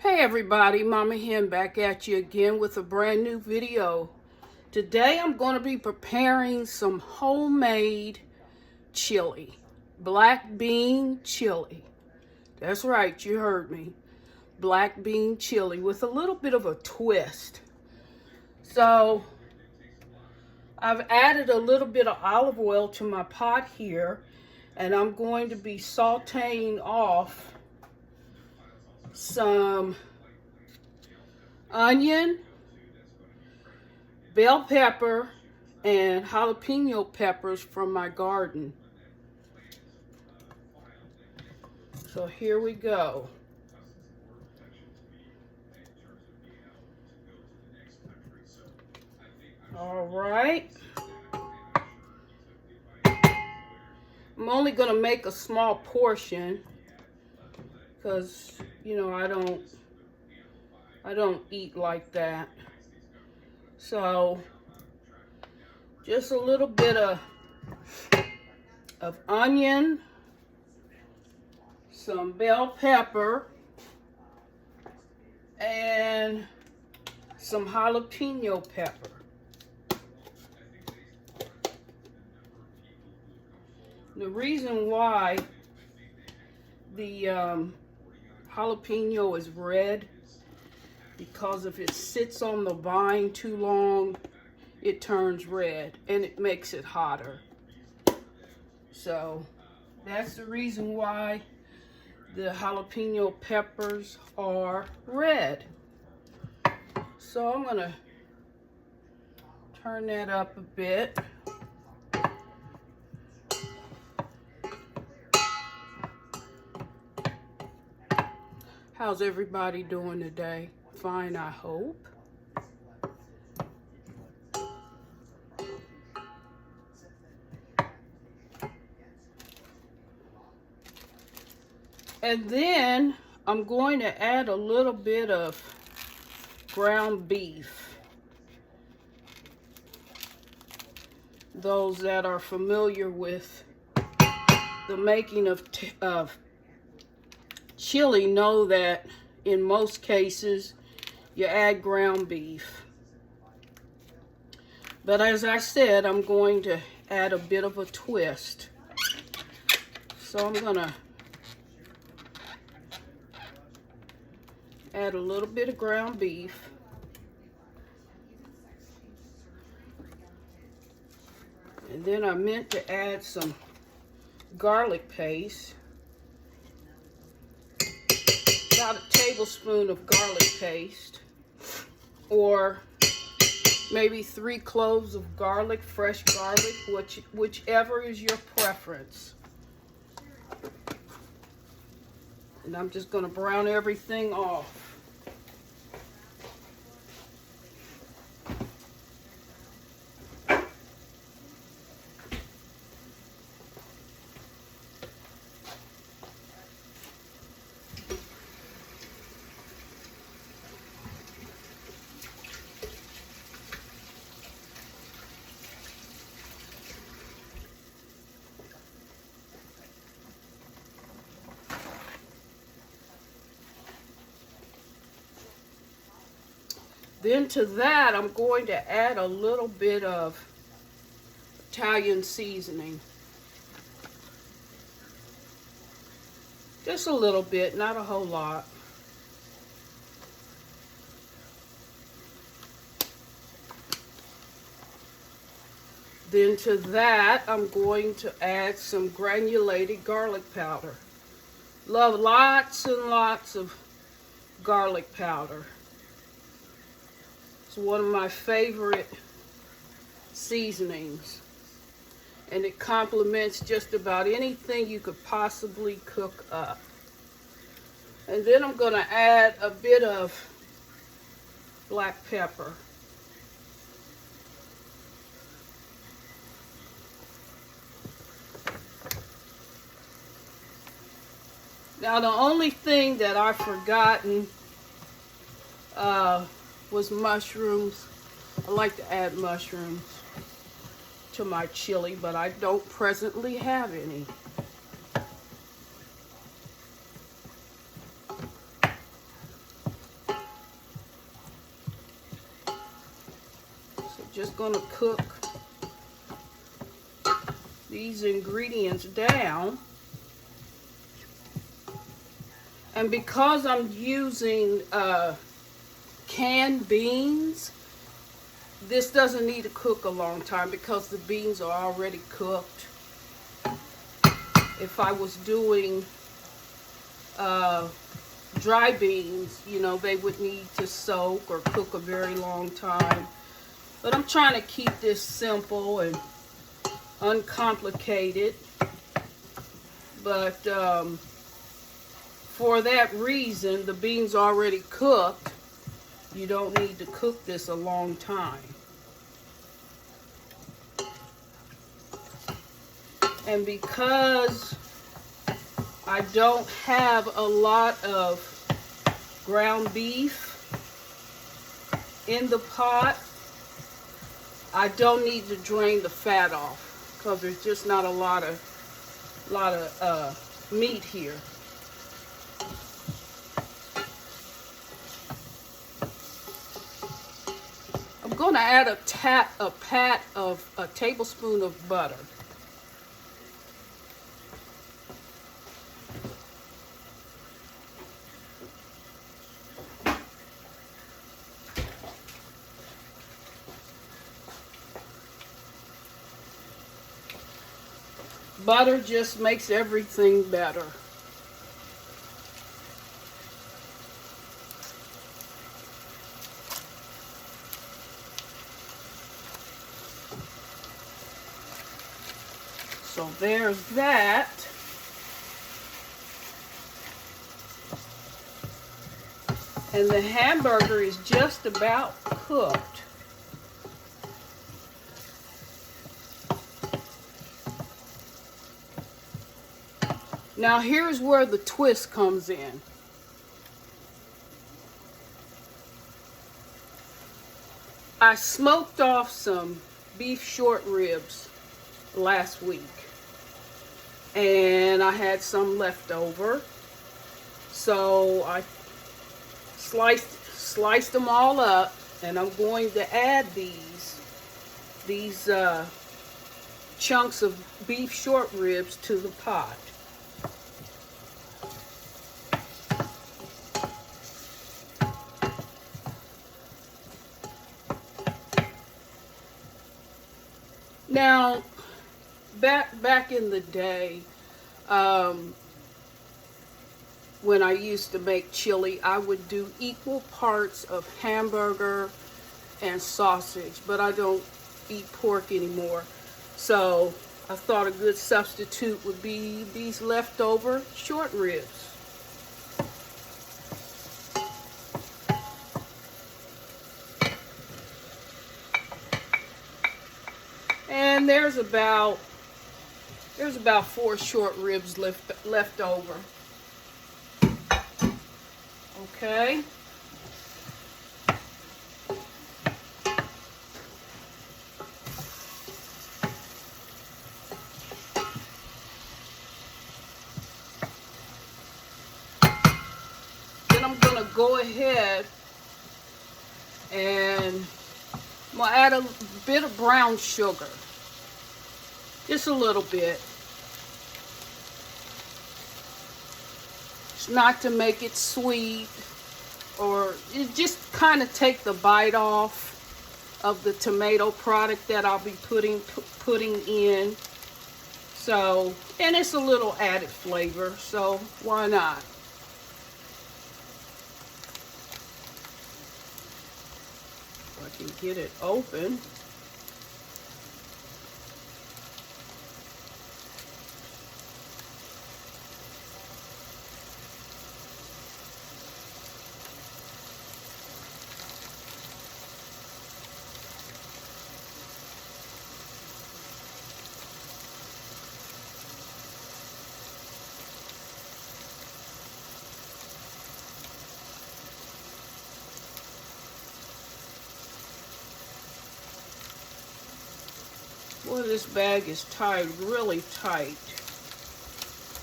Hey everybody, Mama Hen back at you again with a brand new video. Today I'm going to be preparing some homemade chili. Black bean chili. That's right, you heard me. Black bean chili with a little bit of a twist. So I've added a little bit of olive oil to my pot here, and I'm going to be sauteing off some onion, bell pepper, and jalapeno peppers from my garden. So here we go. All right. I'm only going to make a small portion because, you know, I don't eat like that. So just a little bit of onion, some bell pepper, and some jalapeno pepper. The reason why the jalapeno is red, because if it sits on the vine too long, it turns red and it makes it hotter. So that's the reason why the jalapeno peppers are red. So I'm gonna turn that up a bit. How's everybody doing today? Fine, I hope. And then I'm going to add a little bit of ground beef. Those that are familiar with the making of chili know that in most cases you add ground beef. But as I said, I'm going to add a bit of a twist. So I'm gonna add a little bit of ground beef. And then I meant to add some garlic paste. About a tablespoon of garlic paste, or maybe 3 cloves of garlic, fresh garlic, whichever is your preference. And I'm just going to brown everything off. Then to that, I'm going to add a little bit of Italian seasoning. Just a little bit, not a whole lot. Then to that, I'm going to add some granulated garlic powder. Love lots and lots of garlic powder. It's one of my favorite seasonings, and it complements just about anything you could possibly cook up. And then I'm going to add a bit of black pepper. Now the only thing that I've forgotten was mushrooms. I like to add mushrooms to my chili, but I don't presently have any. just going to cook these ingredients down. And because I'm using canned beans, this doesn't need to cook a long time because the beans are already cooked. If I was doing dry beans, you know, they would need to soak or cook a very long time. But I'm trying to keep this simple and uncomplicated. But for that reason, the beans already cooked. You don't need to cook this a long time. And because I don't have a lot of ground beef in the pot, I don't need to drain the fat off because there's just not a lot of meat here. I'm going to add a tablespoon of butter. Butter just makes everything better. So there's that. And the hamburger is just about cooked. Now here's where the twist comes in. I smoked off some beef short ribs last week, and I had some left over, so I sliced them all up, and I'm going to add these chunks of beef short ribs to the pot. Now, back in the day, when I used to make chili, I would do equal parts of hamburger and sausage, but I don't eat pork anymore. So I thought a good substitute would be these leftover short ribs. And there's about 4 short ribs left over. Okay. Then I'm gonna go ahead and I'm gonna add a bit of brown sugar. Just a little bit. It's not to make it sweet, or it just kind of take the bite off of the tomato product that I'll be putting in. So, and it's a little added flavor, so why not? If I can get it open. Well, this bag is tied really tight.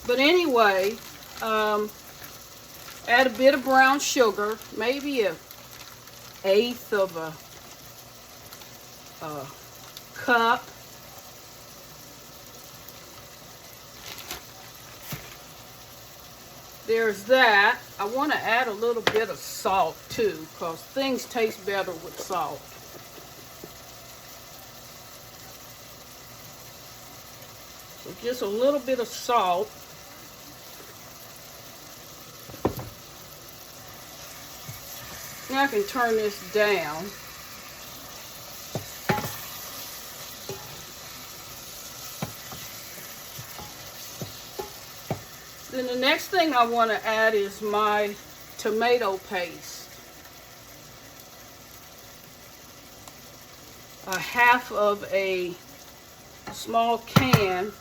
But anyway, add a bit of brown sugar, maybe 1/8 of a cup. There's that. I want to add a little bit of salt too, because things taste better with salt. So just a little bit of salt. Now I can turn this down. Then the next thing I want to add is my tomato paste. A half of a small can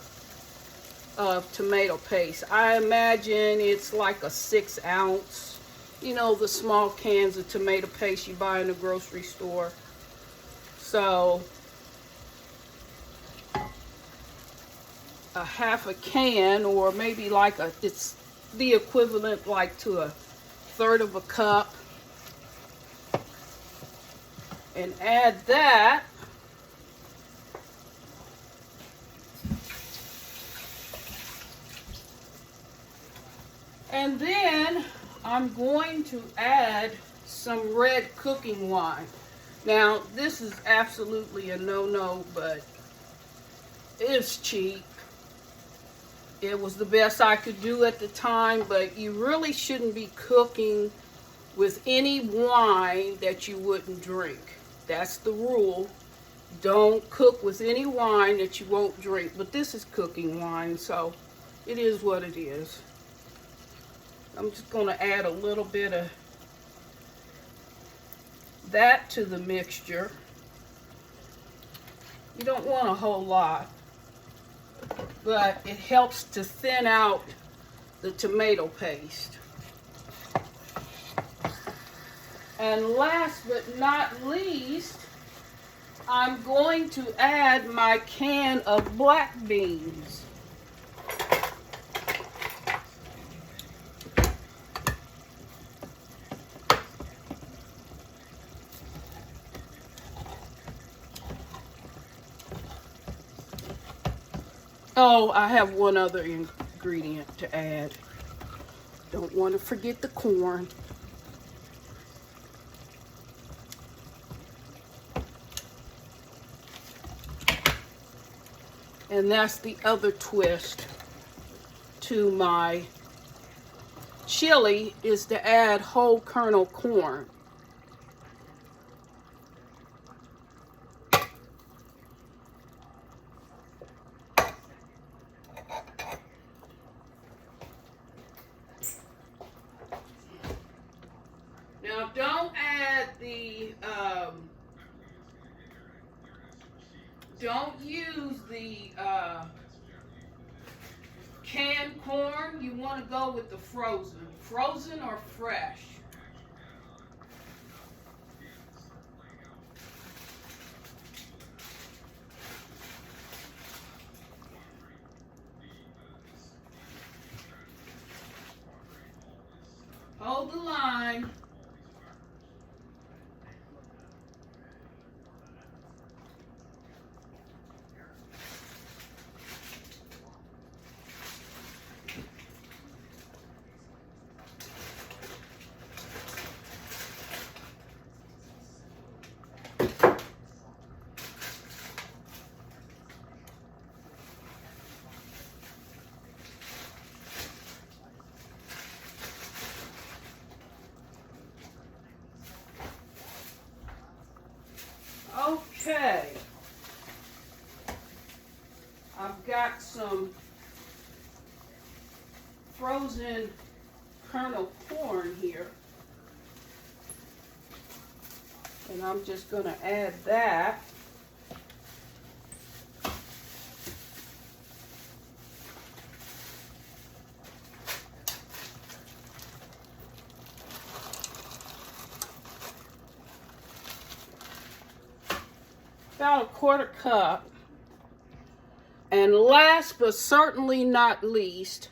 of tomato paste. I imagine it's like a 6 ounce. You know, the small cans of tomato paste you buy in the grocery store. So a half a can, or maybe like it's the equivalent like to a third of a cup, and add that. And then I'm going to add some red cooking wine. Now this is absolutely a no-no, but it's cheap. It was the best I could do at the time, but you really shouldn't be cooking with any wine that you wouldn't drink. That's the rule. Don't cook with any wine that you won't drink. But this is cooking wine, so it is what it is. I'm just going to add a little bit of that to the mixture. You don't want a whole lot, but it helps to thin out the tomato paste. And last but not least, I'm going to add my can of black beans. Oh, I have one other ingredient to add. Don't want to forget the corn. And that's the other twist to my chili, is to add whole kernel corn. Now don't add the, don't use the canned corn. You want to go with the frozen. Frozen or fresh. Hold the line. Okay, I've got some frozen kernel corn here, and I'm just going to add that. About 1/4 cup. And last but certainly not least,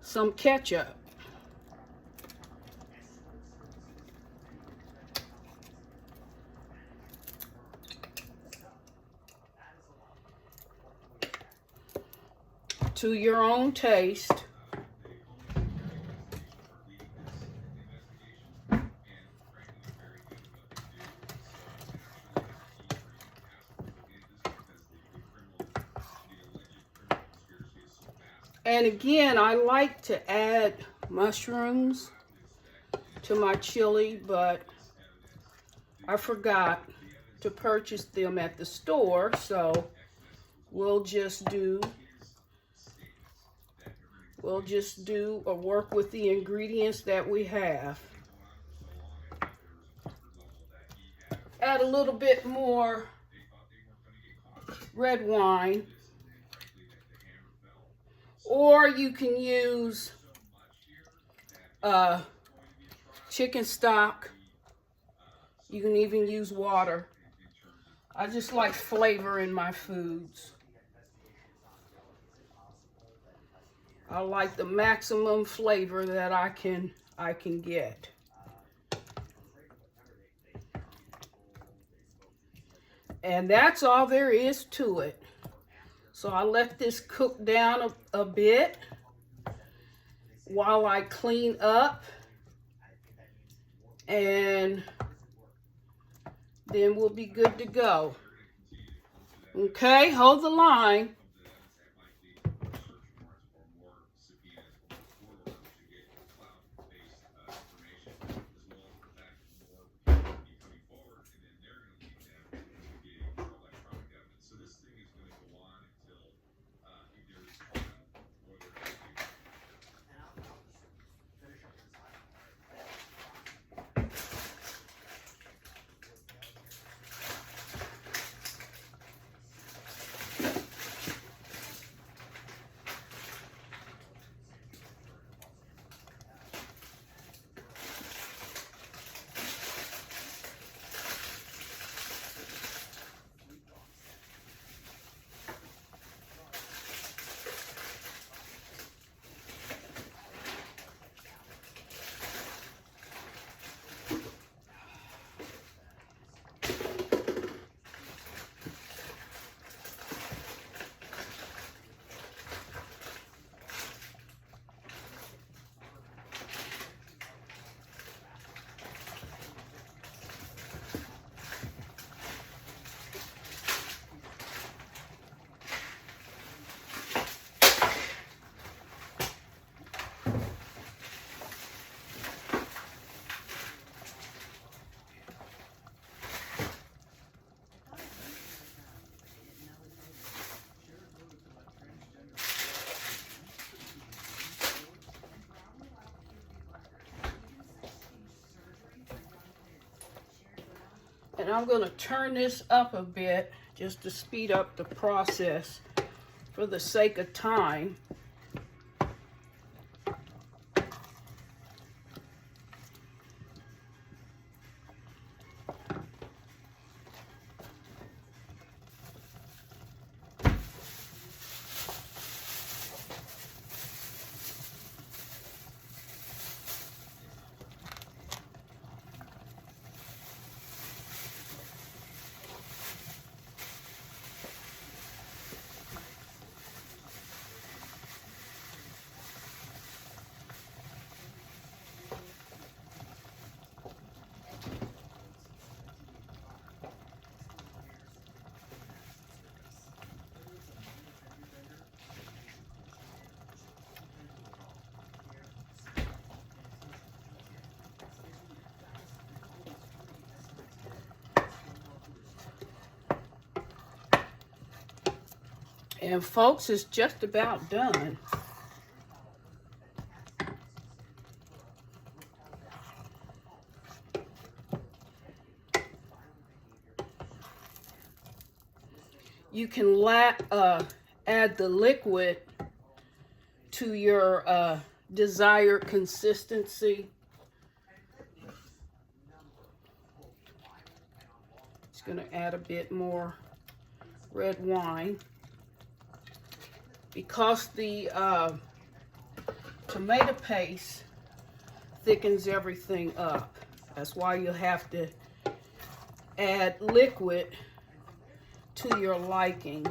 some ketchup. to your own taste. And again, I like to add mushrooms to my chili, but I forgot to purchase them at the store, so we'll just do or work with the ingredients that we have. Add a little bit more red wine, or you can use chicken stock. You can even use water. I just like flavor in my foods. I like the maximum flavor that I can get. And that's all there is to it. So I let this cook down a bit while I clean up, and then we'll be good to go. Okay, hold the line. And I'm going to turn this up a bit just to speed up the process for the sake of time. And folks, it's just about done. You can add the liquid to your desired consistency. Just going to add a bit more red wine. Because the tomato paste thickens everything up. That's why you have to add liquid to your liking.